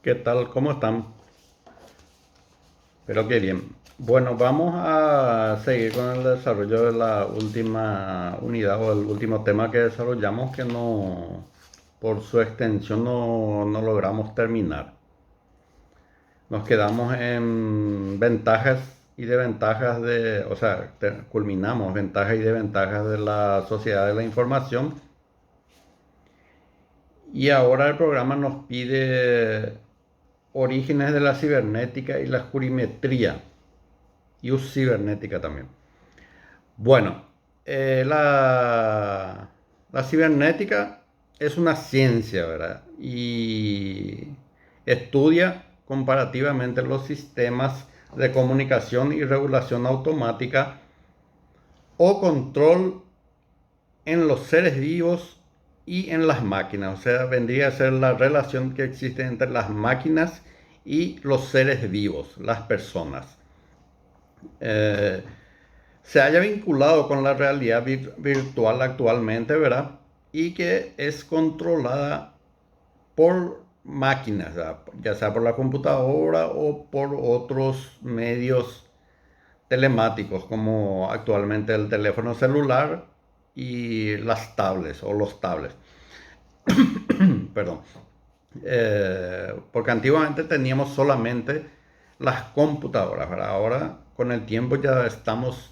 ¿Qué tal? ¿Cómo están? Espero que bien. Bueno, vamos a seguir con el desarrollo de la última unidad o el último tema que desarrollamos que no, por su extensión no logramos terminar. Nos quedamos en ventajas y desventajas o sea, culminamos ventajas y desventajas de la sociedad de la información y ahora el programa nos pide orígenes de la cibernética y la jurimetría. Y cibernética también. Bueno, la cibernética es una ciencia, ¿verdad? Y estudia comparativamente los sistemas de comunicación y regulación automática o control en los seres vivos y en las máquinas. O sea, vendría a ser la relación que existe entre las máquinas y los seres vivos, las personas. Eh, Se haya vinculado con la realidad virtual actualmente, ¿verdad? Y que es controlada por máquinas, ¿verdad? Ya sea por la computadora o por otros medios telemáticos, como actualmente el teléfono celular y las tablets o los tablets. Perdón. Porque antiguamente teníamos solamente las computadoras, ¿verdad? Ahora con el tiempo ya estamos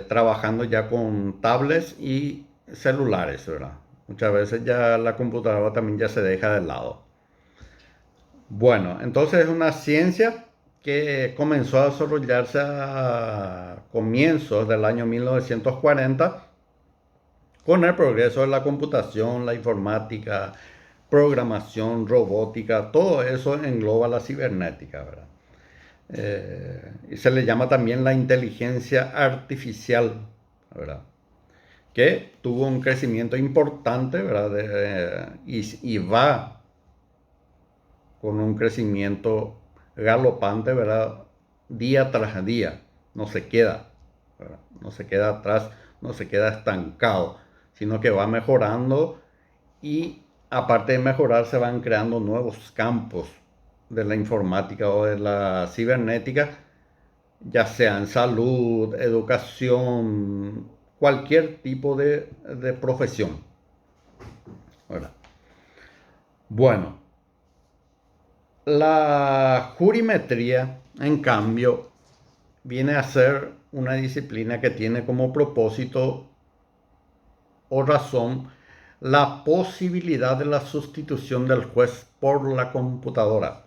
trabajando ya con tablets y celulares, ¿verdad? Muchas veces ya la computadora también ya se deja de lado. Bueno, entonces es una ciencia que comenzó a desarrollarse a comienzos del año 1940 con el progreso de la computación, la informática, programación, robótica, todo eso engloba la cibernética, ¿verdad? Y se le llama también la inteligencia artificial, ¿verdad? Que tuvo un crecimiento importante, ¿verdad? Y va con un crecimiento galopante, ¿verdad? Día tras día, no se queda, ¿verdad? No se queda atrás, no se queda estancado, sino que va mejorando y aparte de mejorar se van creando nuevos campos de la informática o de la cibernética, ya sea en salud, educación, cualquier tipo de profesión, ¿verdad? Bueno, la jurimetría, en cambio, viene a ser una disciplina que tiene como propósito o razón la posibilidad de la sustitución del juez por la computadora.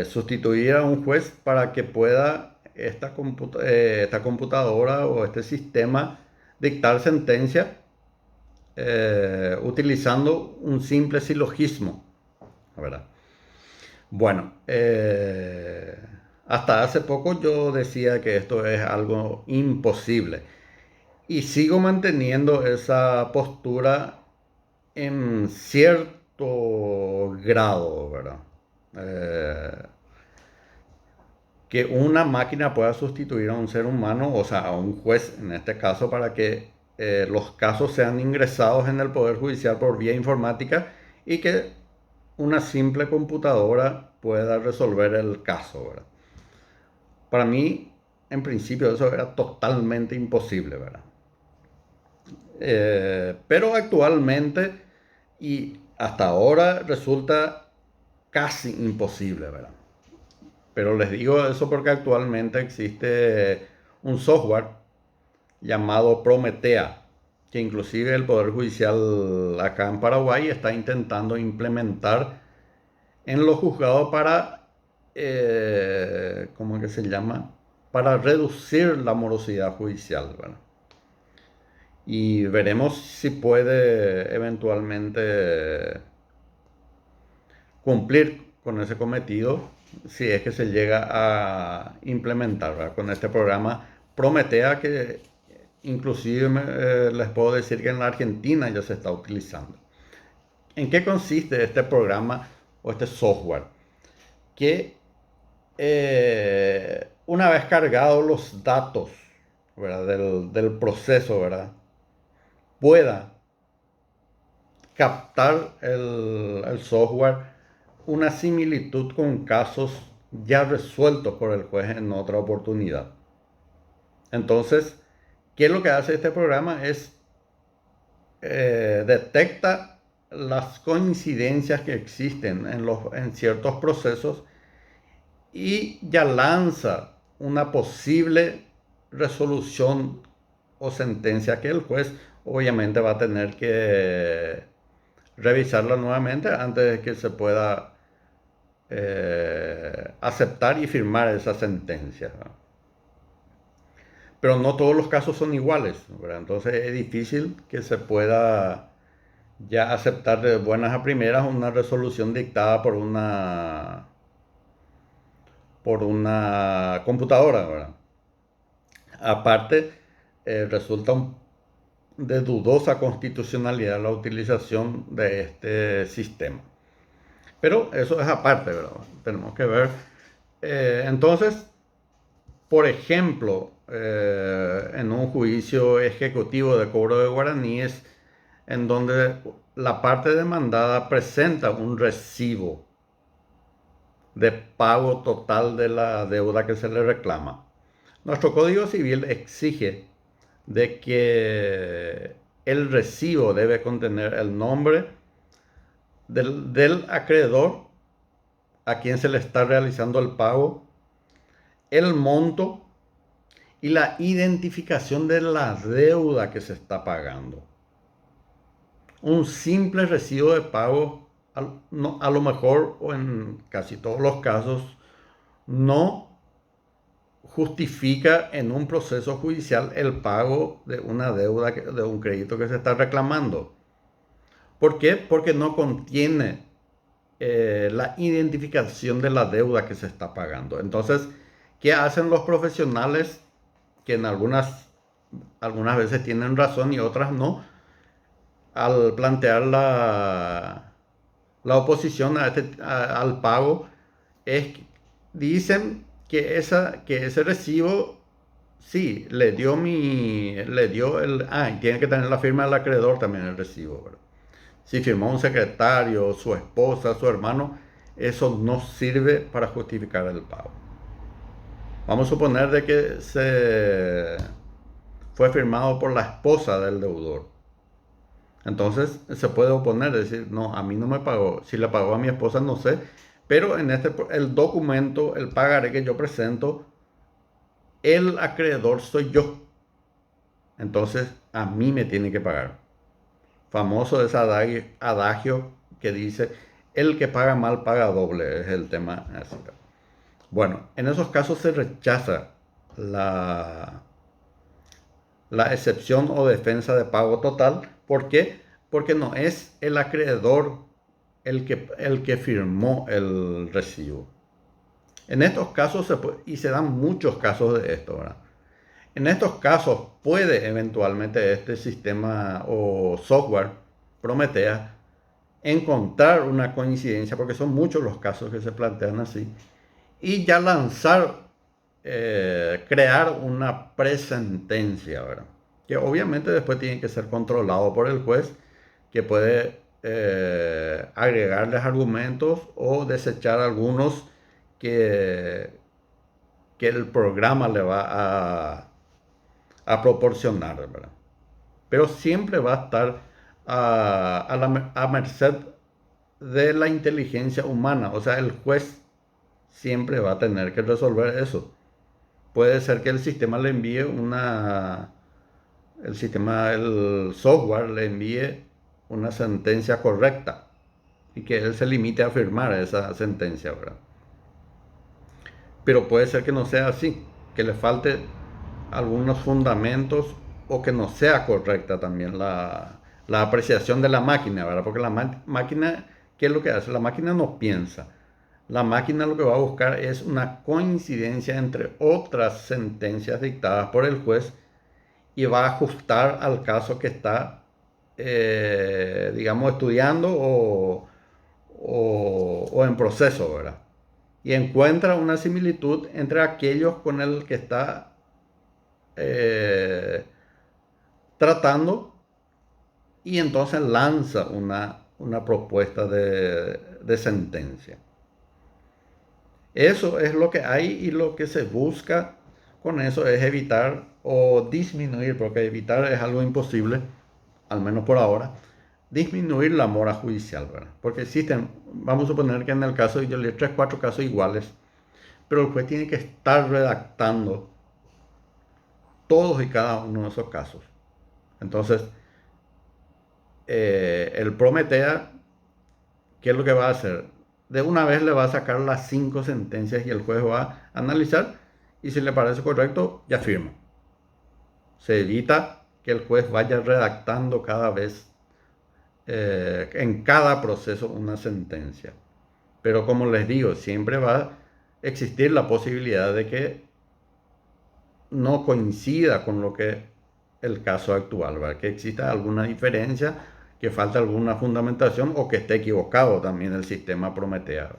Sustituir a un juez para que pueda esta computadora o este sistema dictar sentencia utilizando un simple silogismo, ¿verdad? Bueno, hasta hace poco yo decía que esto es algo imposible y sigo manteniendo esa postura en cierto grado, ¿verdad? Eh, que una máquina pueda sustituir a un ser humano, o sea, a un juez en este caso, para que los casos sean ingresados en el Poder Judicial por vía informática y que una simple computadora pueda resolver el caso, ¿verdad? Para mí, en principio, eso era totalmente imposible, ¿verdad? Pero actualmente y hasta ahora resulta casi imposible, ¿verdad? Pero les digo eso porque actualmente existe un software llamado Prometea, que inclusive el Poder Judicial acá en Paraguay está intentando implementar en los juzgados para, ¿cómo es que se llama? Para reducir la morosidad judicial, ¿verdad? Y veremos si puede eventualmente cumplir con ese cometido si es que se llega a implementar, ¿verdad? Con este programa Prometea que inclusive les puedo decir que en la Argentina ya se está utilizando. ¿En qué consiste este programa o este software? Que una vez cargados los datos, ¿verdad? Del proceso, ¿verdad? Pueda captar el software una similitud con casos ya resueltos por el juez en otra oportunidad. Entonces, ¿qué es lo que hace este programa? Detecta las coincidencias que existen en ciertos procesos y ya lanza una posible resolución o sentencia que el juez obviamente va a tener que revisarla nuevamente antes de que se pueda aceptar y firmar esa sentencia, ¿verdad? Pero no todos los casos son iguales, ¿verdad? Entonces es difícil que se pueda ya aceptar de buenas a primeras una resolución dictada por una computadora, ¿verdad? Aparte, resulta de dudosa constitucionalidad la utilización de este sistema. Pero eso es aparte, ¿verdad? Tenemos que ver. Entonces, por ejemplo, en un juicio ejecutivo de cobro de guaraníes, en donde la parte demandada presenta un recibo de pago total de la deuda que se le reclama. Nuestro Código Civil exige de que el recibo debe contener el nombre del acreedor a quien se le está realizando el pago, el monto y la identificación de la deuda que se está pagando. Un simple recibo de pago, a lo mejor o en casi todos los casos, no justifica en un proceso judicial el pago de una deuda, de un crédito que se está reclamando. ¿Por qué? Porque no contiene la identificación de la deuda que se está pagando. Entonces, ¿qué hacen los profesionales que en algunas veces tienen razón y otras no? Al plantear la oposición al pago, dicen que ese recibo, sí, y tiene que tener la firma del acreedor también el recibo, ¿verdad? Si firmó un secretario, su esposa, su hermano, eso no sirve para justificar el pago. Vamos a suponer de que fue firmado por la esposa del deudor. Entonces se puede oponer, decir, no, a mí no me pagó. Si le pagó a mi esposa, no sé. Pero el documento, el pagaré que yo presento, el acreedor soy yo. Entonces a mí me tiene que pagar. Famoso ese adagio que dice, el que paga mal paga doble, es el tema así. Bueno, en esos casos se rechaza la excepción o defensa de pago total. ¿Por qué? Porque no es el acreedor el que firmó el recibo. En estos casos y se dan muchos casos de esto, ¿verdad? En estos casos puede eventualmente este sistema o software Prometea encontrar una coincidencia, porque son muchos los casos que se plantean así, y ya crear una presentencia, ¿verdad? Que obviamente después tiene que ser controlado por el juez, que puede agregarles argumentos o desechar algunos que, que el programa le va a proporcionar, ¿verdad? Pero siempre va a estar a merced de la inteligencia humana. O sea, el juez siempre va a tener que resolver eso. Puede ser que el sistema le envíe el software le envíe una sentencia correcta y que él se limite a firmar esa sentencia, ¿verdad? Pero puede ser que no sea así, que le falte algunos fundamentos o que no sea correcta también la apreciación de la máquina, ¿verdad? Porque la máquina, ¿qué es lo que hace? La máquina no piensa. La máquina lo que va a buscar es una coincidencia entre otras sentencias dictadas por el juez y va a ajustar al caso que está, digamos, estudiando o en proceso, ¿verdad? Y encuentra una similitud entre aquellos con el que está tratando y entonces lanza una propuesta de sentencia. Eso es lo que hay y lo que se busca con eso es evitar o disminuir, porque evitar es algo imposible, al menos por ahora, disminuir la mora judicial, ¿verdad? Porque existen, vamos a suponer que en el caso de Yoli, 3, 4 casos iguales, pero el juez tiene que estar redactando todos y cada uno de esos casos. Entonces, el Prometea, ¿qué es lo que va a hacer? De una vez le va a sacar las 5 sentencias y el juez va a analizar y si le parece correcto, ya firma. Se evita que el juez vaya redactando cada vez, en cada proceso, una sentencia. Pero como les digo, siempre va a existir la posibilidad de que no coincida con lo que el caso actual, ¿verdad? Que exista alguna diferencia, que falta alguna fundamentación o que esté equivocado también el sistema Prometea.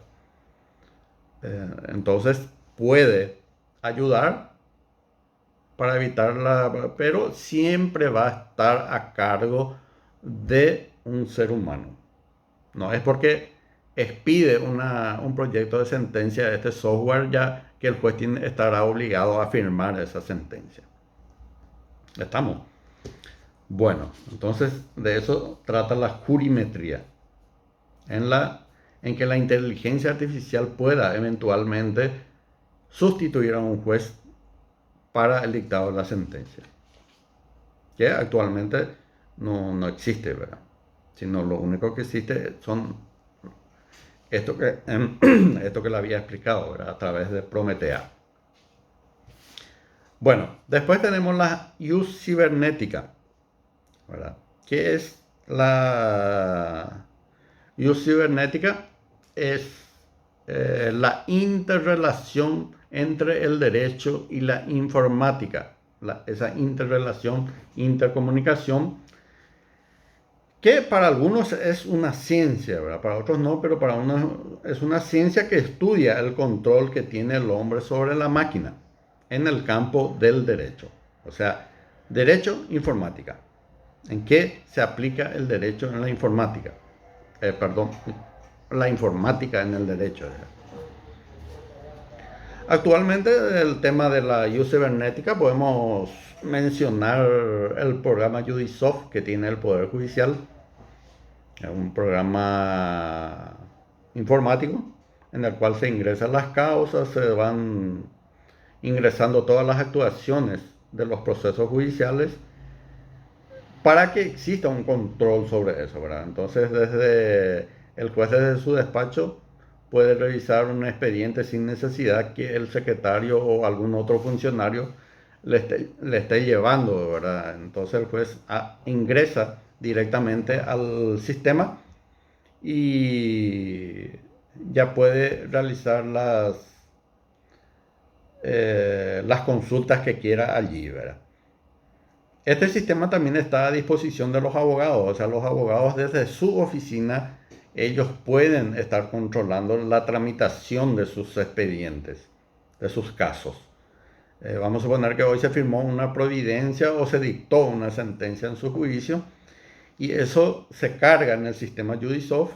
Entonces puede ayudar para evitarla, pero siempre va a estar a cargo de un ser humano. No es porque expide un proyecto de sentencia de este software ya que el juez estará obligado a firmar esa sentencia. ¿Estamos? Bueno, entonces de eso trata la jurimetría, en que la inteligencia artificial pueda eventualmente sustituir a un juez para el dictado de la sentencia, que actualmente no existe, ¿verdad? Sino lo único que existe son esto que le había explicado, ¿verdad? A través de Prometea. Bueno, después tenemos la use cibernética, ¿verdad? ¿Qué es la use cibernética? Es la interrelación entre el derecho y la informática, esa interrelación, intercomunicación, que para algunos es una ciencia, ¿verdad? Para otros no, pero para unos es una ciencia que estudia el control que tiene el hombre sobre la máquina en el campo del derecho. O sea, derecho, informática. ¿En qué se aplica el derecho en la informática? Perdón, la informática en el derecho. Actualmente el tema de la use cibernética podemos mencionar el programa Judisoft que tiene el Poder Judicial. Es un programa informático en el cual se ingresan las causas, se van ingresando todas las actuaciones de los procesos judiciales para que exista un control sobre eso, ¿verdad? Entonces, desde el juez desde su despacho puede revisar un expediente sin necesidad que el secretario o algún otro funcionario le esté llevando, ¿verdad? Entonces el juez ingresa directamente al sistema y ya puede realizar las consultas que quiera allí, ¿verdad? Este sistema también está a disposición de los abogados, o sea, los abogados desde su oficina, ellos pueden estar controlando la tramitación de sus expedientes, de sus casos. Vamos a suponer que hoy se firmó una providencia o se dictó una sentencia en su juicio y eso se carga en el sistema Judisoft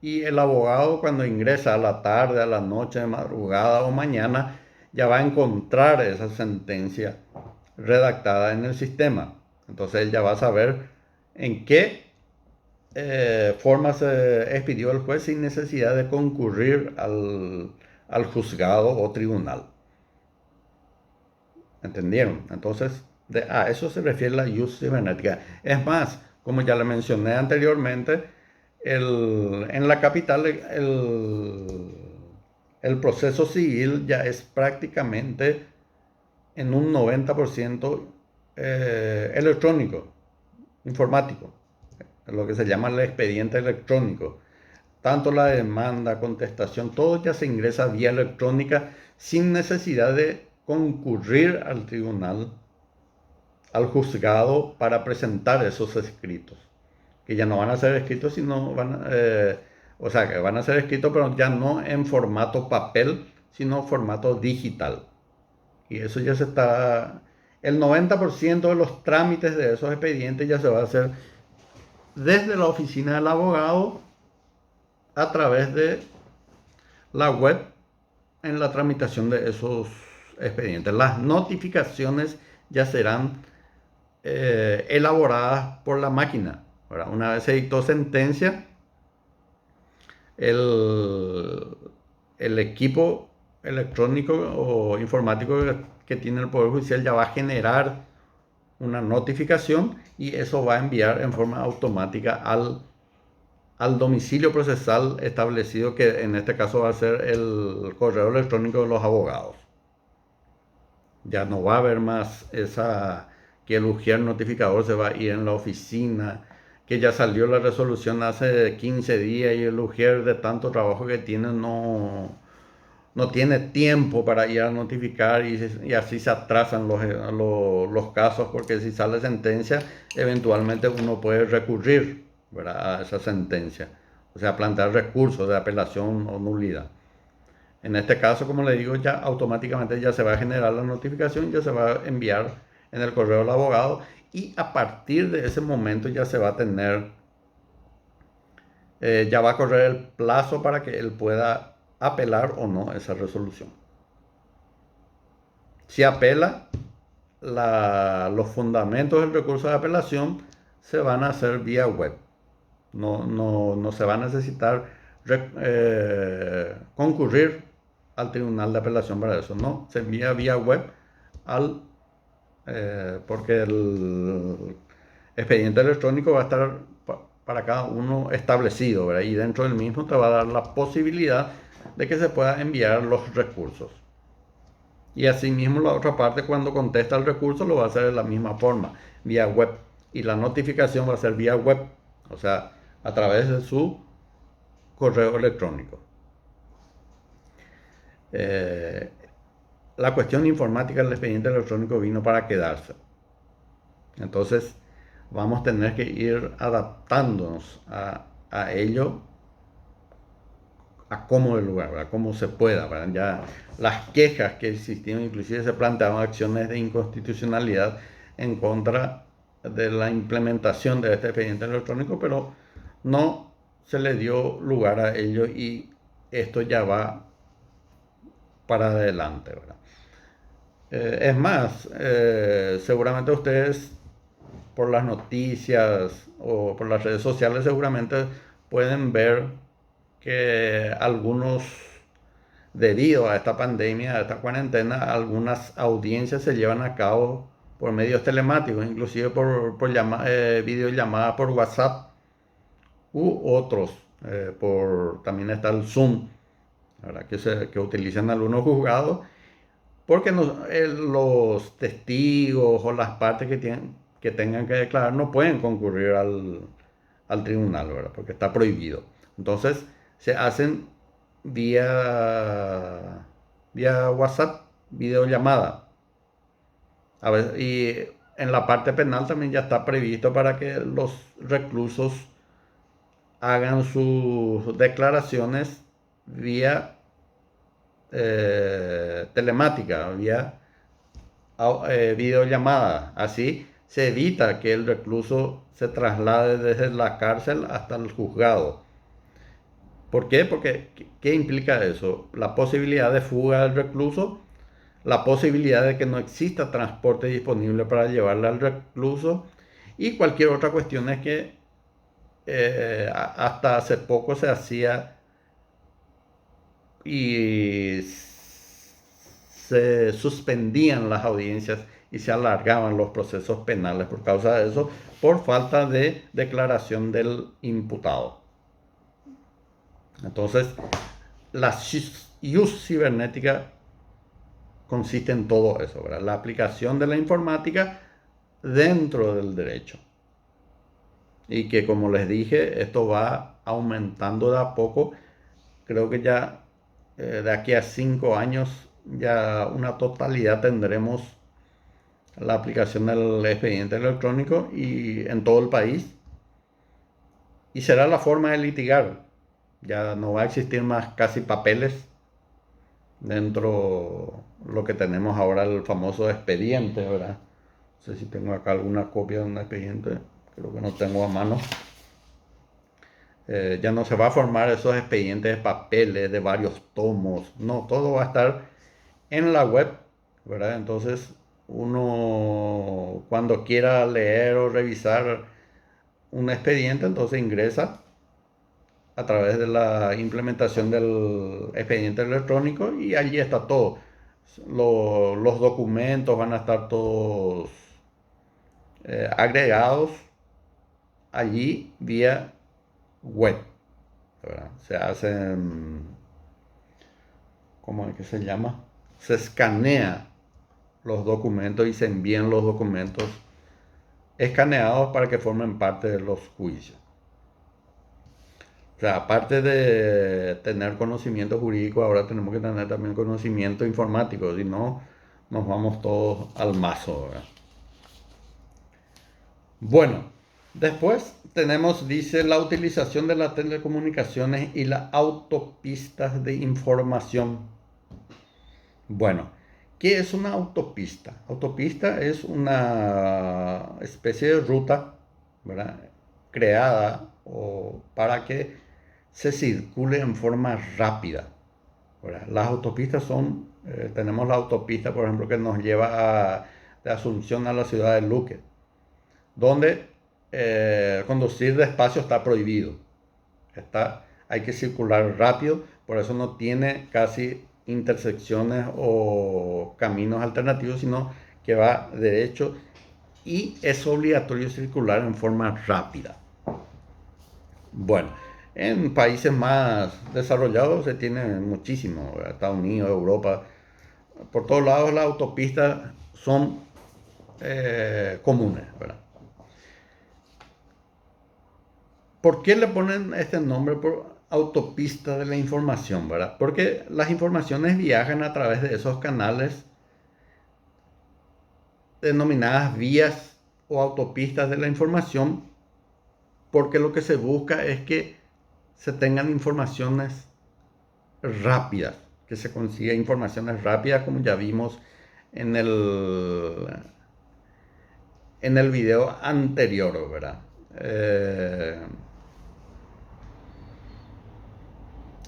y el abogado cuando ingresa a la tarde, a la noche, de madrugada o mañana, ya va a encontrar esa sentencia redactada en el sistema. Entonces él ya va a saber en qué forma se expidió el juez sin necesidad de concurrir al juzgado o tribunal. ¿Entendieron? Entonces, a eso se refiere la use cibernética. Es más, como ya le mencioné anteriormente, en la capital el proceso civil ya es prácticamente en un 90% electrónico, informático, lo que se llama el expediente electrónico. Tanto la demanda, contestación, todo ya se ingresa vía electrónica sin necesidad de concurrir al tribunal, al juzgado para presentar esos escritos, que ya no van a ser escritos, sino o sea, que van a ser escritos, pero ya no en formato papel, sino formato digital. Y eso ya se está, el 90% de los trámites de esos expedientes ya se va a hacer desde la oficina del abogado a través de la web en la tramitación de esos expedientes. Las notificaciones ya serán elaboradas por la máquina, ¿verdad? Una vez se dictó sentencia, el, el equipo electrónico o informático que tiene el Poder Judicial ya va a generar una notificación y eso va a enviar en forma automática al domicilio procesal establecido, que en este caso va a ser el correo electrónico de los abogados. Ya no va a haber más esa que el ujier notificador se va a ir en la oficina, que ya salió la resolución hace 15 días y el ujier de tanto trabajo que tiene no tiene tiempo para ir a notificar y así se atrasan los casos, porque si sale sentencia, eventualmente uno puede recurrir, ¿verdad?, a esa sentencia, o sea, plantear recursos de apelación o nulidad. En este caso, como le digo, ya automáticamente ya se va a generar la notificación, ya se va a enviar en el correo del abogado y a partir de ese momento ya se va a tener, ya va a correr el plazo para que él pueda apelar o no esa resolución. Si apela, los fundamentos del recurso de apelación se van a hacer vía web. No se va a necesitar concurrir al tribunal de apelación para eso. No, se envía vía web porque el expediente electrónico va a estar para cada uno establecido, ¿verdad? Y dentro del mismo te va a dar la posibilidad de que se pueda enviar los recursos. Y asimismo la otra parte, cuando contesta el recurso, lo va a hacer de la misma forma, vía web. Y la notificación va a ser vía web, o sea, a través de su correo electrónico. La cuestión informática del expediente electrónico vino para quedarse. Entonces vamos a tener que ir adaptándonos a ello, a cómo el lugar, a cómo se pueda, ¿verdad? Ya las quejas que existían, inclusive se planteaban acciones de inconstitucionalidad en contra de la implementación de este expediente electrónico, pero no se le dio lugar a ello y esto ya va para adelante, ¿verdad? Es más, seguramente ustedes por las noticias o por las redes sociales seguramente pueden ver que algunos, debido a esta pandemia, a esta cuarentena, algunas audiencias se llevan a cabo por medios telemáticos, inclusive por videollamadas por WhatsApp u otros, también está el Zoom, ¿verdad?, que utilizan algunos juzgados, porque los testigos o las partes que tengan que declarar no pueden concurrir al tribunal, ¿verdad?, porque está prohibido. Entonces se hacen vía WhatsApp, videollamada. Y en la parte penal también ya está previsto para que los reclusos hagan sus declaraciones vía telemática, vía videollamada. Así se evita que el recluso se traslade desde la cárcel hasta el juzgado. ¿Por qué? Porque ¿qué implica eso? La posibilidad de fuga del recluso, la posibilidad de que no exista transporte disponible para llevarle al recluso y cualquier otra cuestión. Es que hasta hace poco se hacía y se suspendían las audiencias y se alargaban los procesos penales por causa de eso, por falta de declaración del imputado. Entonces, la ius cibernética consiste en todo eso, ¿verdad? La aplicación de la informática dentro del derecho. Y que, como les dije, esto va aumentando de a poco. Creo que ya de aquí a 5 años ya una totalidad tendremos la aplicación del expediente electrónico y en todo el país. Y será la forma de litigar. Ya no va a existir más casi papeles dentro lo que tenemos ahora, el famoso expediente, ¿verdad? No sé si tengo acá alguna copia de un expediente, creo que no tengo a mano. Ya no se va a formar esos expedientes de papeles de varios tomos. No, todo va a estar en la web, ¿verdad? Entonces, uno cuando quiera leer o revisar un expediente, entonces ingresa a través de la implementación del expediente electrónico y allí está todo. Los documentos van a estar todos agregados allí vía web, ¿verdad? Se hacen, ¿cómo es que se llama? Se escanea los documentos y se envían los documentos escaneados para que formen parte de los juicios. O sea, aparte de tener conocimiento jurídico, ahora tenemos que tener también conocimiento informático, si no, nos vamos todos al mazo, ¿verdad? Bueno, después tenemos, dice, la utilización de las telecomunicaciones y las autopistas de información. Bueno, ¿qué es una autopista? Autopista es una especie de ruta, ¿verdad? Creada para que se circule en forma rápida, ¿verdad? Las autopistas son, tenemos la autopista, por ejemplo, que nos lleva de Asunción a la ciudad de Luque, donde conducir despacio está prohibido. Hay que circular rápido, por eso no tiene casi intersecciones o caminos alternativos, sino que va derecho y es obligatorio circular en forma rápida. Bueno, en países más desarrollados se tiene muchísimo, ¿verdad? Estados Unidos, Europa, por todos lados las autopistas son comunes, ¿verdad? ¿Por qué le ponen este nombre por autopista de la información, verdad? Porque las informaciones viajan a través de esos canales denominadas vías o autopistas de la información, porque lo que se busca es que se tengan informaciones rápidas, que se consiga informaciones rápidas, como ya vimos en en el video anterior, ¿verdad?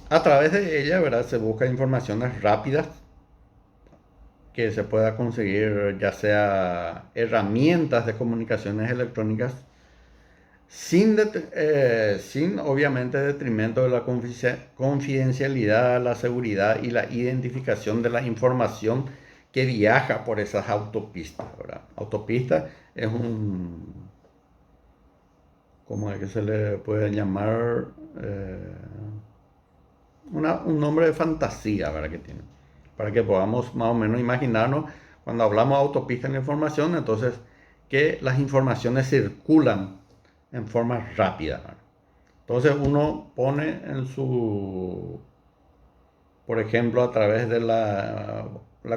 A través de ella, ¿verdad? Se busca informaciones rápidas que se pueda conseguir, ya sea herramientas de comunicaciones electrónicas, sin obviamente detrimento de la confidencialidad, la seguridad y la identificación de la información que viaja por esas autopistas, ¿verdad? Autopista es ¿cómo es que se le puede llamar? Un nombre de fantasía, ¿verdad? Que tiene. Para que podamos más o menos imaginarnos, cuando hablamos de autopista en la información, entonces que las informaciones circulan en forma rápida, ¿verdad? Entonces uno pone en por ejemplo, a través de la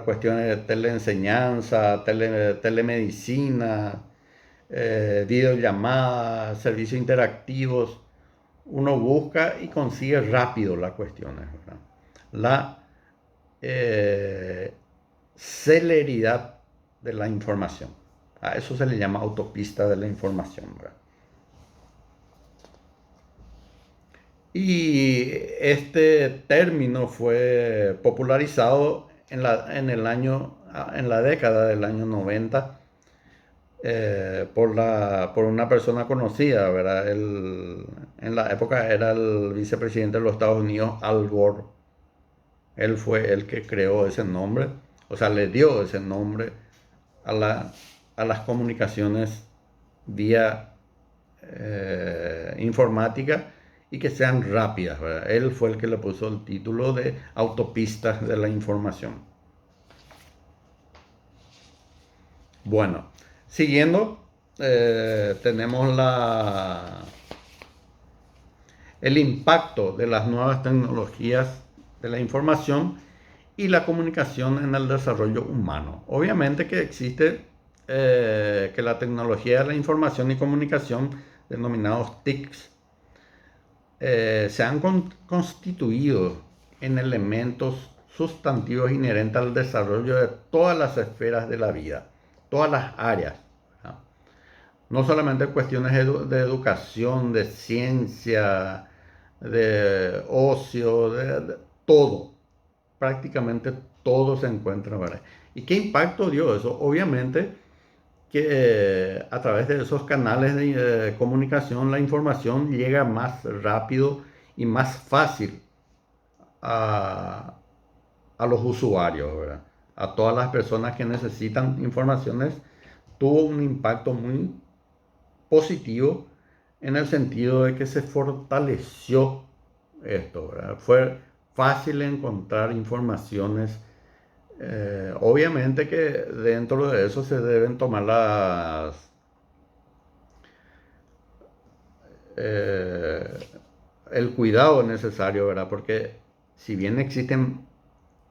cuestión de teleenseñanza, telemedicina, videollamadas, servicios interactivos, uno busca y consigue rápido las cuestiones, ¿verdad? La eh, celeridad de la información. A eso se le llama autopista de la información, ¿verdad? Y este término fue popularizado en la década del año 90 por una persona conocida, ¿verdad? En la época era el vicepresidente de los Estados Unidos, Al Gore. Él fue el que creó ese nombre, o sea, le dio ese nombre a, a las comunicaciones vía informática y que sean rápidas, ¿verdad? Él fue el que le puso el título de autopistas de la información. Bueno, siguiendo, tenemos el impacto de las nuevas tecnologías de la información y la comunicación en el desarrollo humano. Obviamente que existe que la tecnología de la información y comunicación, denominados TICs, se han constituido en elementos sustantivos inherentes al desarrollo de todas las esferas de la vida, todas las áreas, ¿verdad? No solamente cuestiones de educación, de ciencia, de ocio, de todo, prácticamente todo se encuentra, ¿verdad? ¿Y qué impacto dio eso? Obviamente que a través de esos canales de comunicación la información llega más rápido y más fácil a, a los usuarios, ¿verdad? A todas las personas que necesitan informaciones, tuvo un impacto muy positivo en el sentido de que se fortaleció esto, ¿verdad? Fue fácil encontrar informaciones. Obviamente que dentro de eso se deben tomar eh, el cuidado necesario, ¿verdad? Porque si bien existen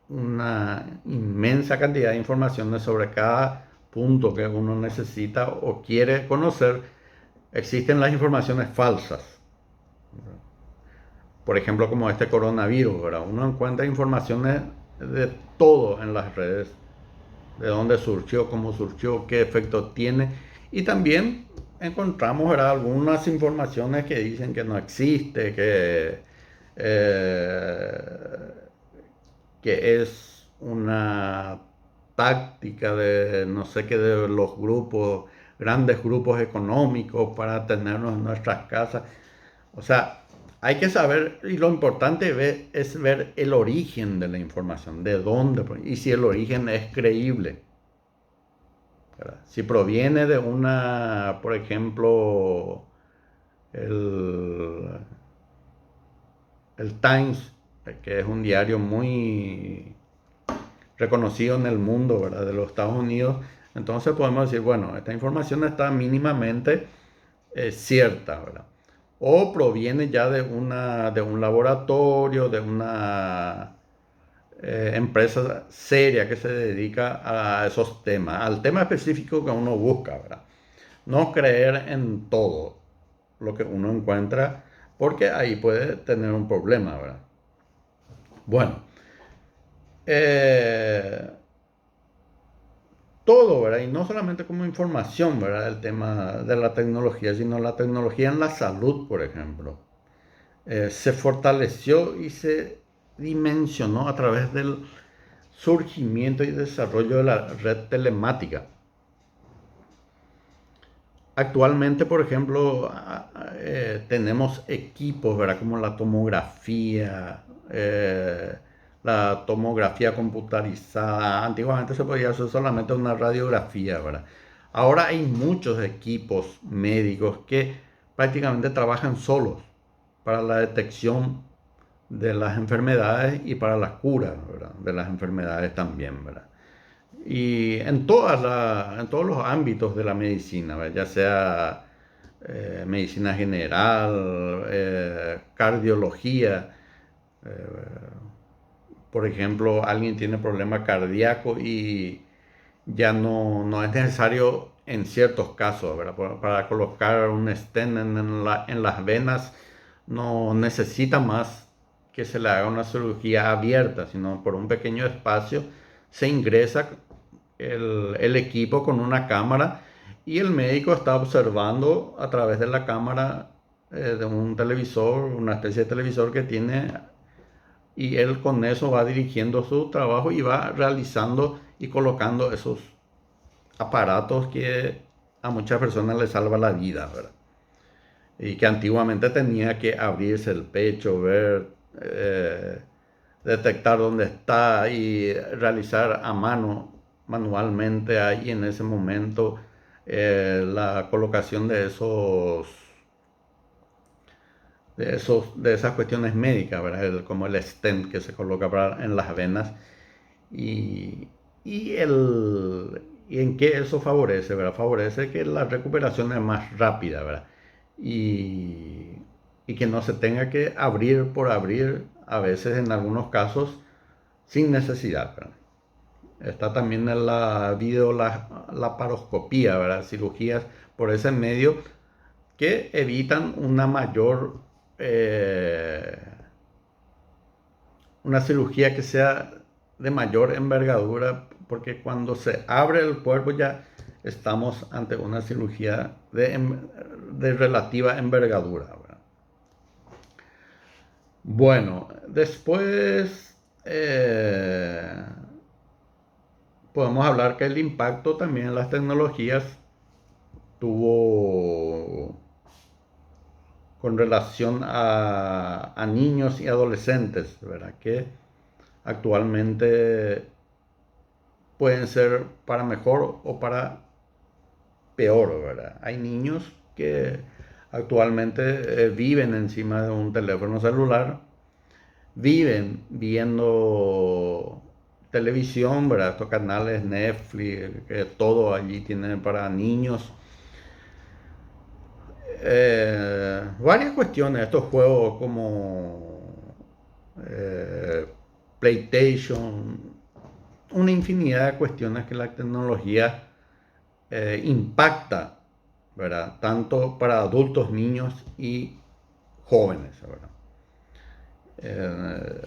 una inmensa cantidad de informaciones sobre cada punto que uno necesita o quiere conocer, existen las informaciones falsas. Por ejemplo, como este coronavirus, ¿verdad? Uno encuentra informaciones de todo en las redes, de dónde surgió, cómo surgió, qué efecto tiene. Y también encontramos, ¿verdad?, algunas informaciones que dicen que no existe, eh, que es una táctica de no sé qué de los grupos, grandes grupos económicos para tenernos en nuestras casas. O sea, hay que saber, y lo importante es ver el origen de la información, de dónde, y si el origen es creíble, ¿verdad? Si proviene de una, por ejemplo, el, el Times, que es un diario muy reconocido en el mundo, ¿verdad? De los Estados Unidos, entonces podemos decir, bueno, esta información está mínimamente cierta, ¿verdad? O proviene ya de un laboratorio, de una empresa seria que se dedica a esos temas, al tema específico que uno busca, ¿verdad? No creer en todo lo que uno encuentra, porque ahí puede tener un problema, ¿verdad? Bueno, eh, todo, ¿verdad? Y no solamente como información, ¿verdad? El tema de la tecnología, sino la tecnología en la salud, por ejemplo. Se fortaleció y se dimensionó a través del surgimiento y desarrollo de la red telemática. Actualmente, por ejemplo, tenemos equipos, ¿verdad? Como la tomografía computarizada. Antiguamente se podía hacer solamente una radiografía, ¿verdad? Ahora hay muchos equipos médicos que prácticamente trabajan solos para la detección de las enfermedades y para la cura, ¿verdad?, de las enfermedades también, ¿verdad? Y en todos los ámbitos de la medicina, ¿verdad? Ya sea medicina general, cardiología. eh, por ejemplo, alguien tiene problema cardíaco y ya no es necesario en ciertos casos, ¿verdad? Para colocar un stent en las venas, no necesita más que se le haga una cirugía abierta, sino por un pequeño espacio se ingresa el equipo con una cámara y el médico está observando a través de la cámara de un televisor, una especie de televisor que tiene, y él con eso va dirigiendo su trabajo y va realizando y colocando esos aparatos que a muchas personas les salva la vida, ¿verdad? Y que antiguamente tenía que abrirse el pecho, ver, detectar dónde está y realizar a mano, manualmente ahí en ese momento, la colocación de esas cuestiones médicas, ¿verdad? Como el stent que se coloca en las venas. Y, y en qué eso favorece, ¿verdad? Favorece que la recuperación es más rápida, ¿verdad? Y, y que no se tenga que abrir por abrir, a veces en algunos casos, sin necesidad, ¿verdad? Está también en la laparoscopía, ¿verdad? Cirugías por ese medio que evitan eh, una cirugía que sea de mayor envergadura, porque cuando se abre el cuerpo ya estamos ante una cirugía de relativa envergadura, ¿verdad? Bueno, después podemos hablar que el impacto también en las tecnologías tuvo con relación a niños y adolescentes, ¿verdad? Que actualmente pueden ser para mejor o para peor, ¿verdad? Hay niños que actualmente viven encima de un teléfono celular, viven viendo televisión, ¿verdad? Estos canales Netflix, que todo allí tienen para niños. Varias cuestiones, estos juegos como eh, PlayStation, una infinidad de cuestiones que la tecnología impacta, ¿verdad? Tanto para adultos, niños y jóvenes, ¿verdad? Eh,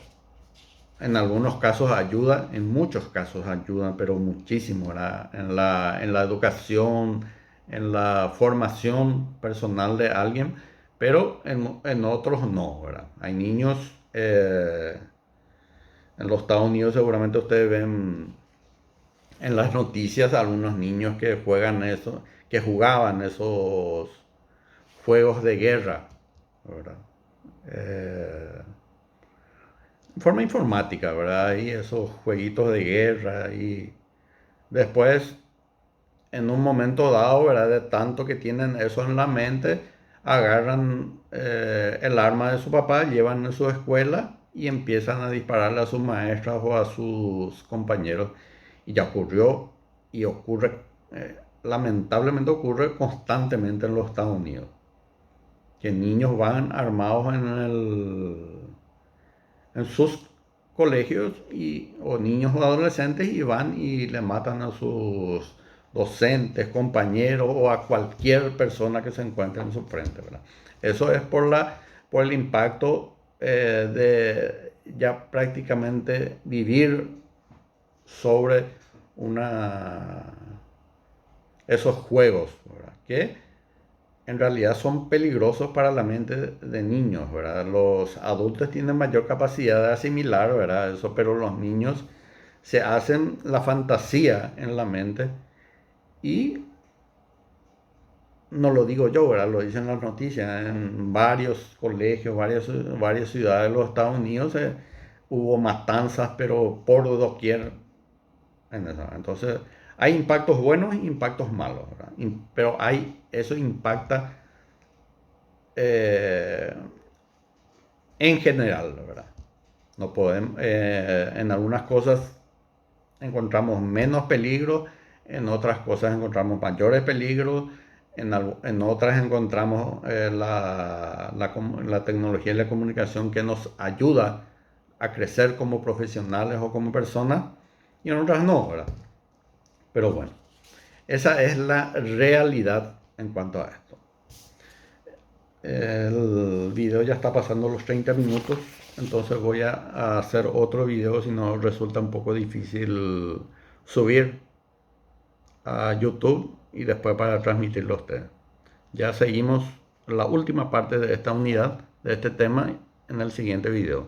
en algunos casos ayuda, en muchos casos ayuda, pero muchísimo, ¿verdad? En la educación, en la formación personal de alguien, pero en otros no, ¿verdad? Hay niños, en los Estados Unidos seguramente ustedes ven en las noticias algunos niños que juegan eso, que jugaban esos juegos de guerra, ¿verdad? Eh, en forma informática, ¿verdad? Y esos jueguitos de guerra y después, en un momento dado, ¿verdad? De tanto que tienen eso en la mente, agarran el arma de su papá, llevan a su escuela y empiezan a dispararle a sus maestras o a sus compañeros. Y ya ocurrió y ocurre, lamentablemente ocurre constantemente en los Estados Unidos, que niños van armados en sus colegios o niños o adolescentes y van y le matan a sus docentes, compañeros o a cualquier persona que se encuentre en su frente, ¿verdad? Eso es por el impacto de ya prácticamente vivir sobre una, esos juegos, ¿verdad? Que en realidad son peligrosos para la mente de niños, ¿verdad? Los adultos tienen mayor capacidad de asimilar, ¿verdad? Eso, pero los niños se hacen la fantasía en la mente y no lo digo yo, ¿verdad? Lo dicen las noticias. En varios colegios, varias ciudades de los Estados Unidos hubo matanzas, pero por doquier en eso. Entonces, hay impactos buenos y impactos malos, ¿verdad? Pero eso impacta eh, en general, ¿verdad? No podemos, en algunas cosas encontramos menos peligro, en otras cosas encontramos mayores peligros, en otras encontramos la tecnología y la comunicación que nos ayuda a crecer como profesionales o como personas, y en otras no, ¿verdad? Pero bueno, esa es la realidad en cuanto a esto. El video ya está pasando los 30 minutos, entonces voy a hacer otro video, si no resulta un poco difícil subir a YouTube y después para transmitirlo a ustedes. Ya seguimos la última parte de esta unidad, de este tema, en el siguiente video.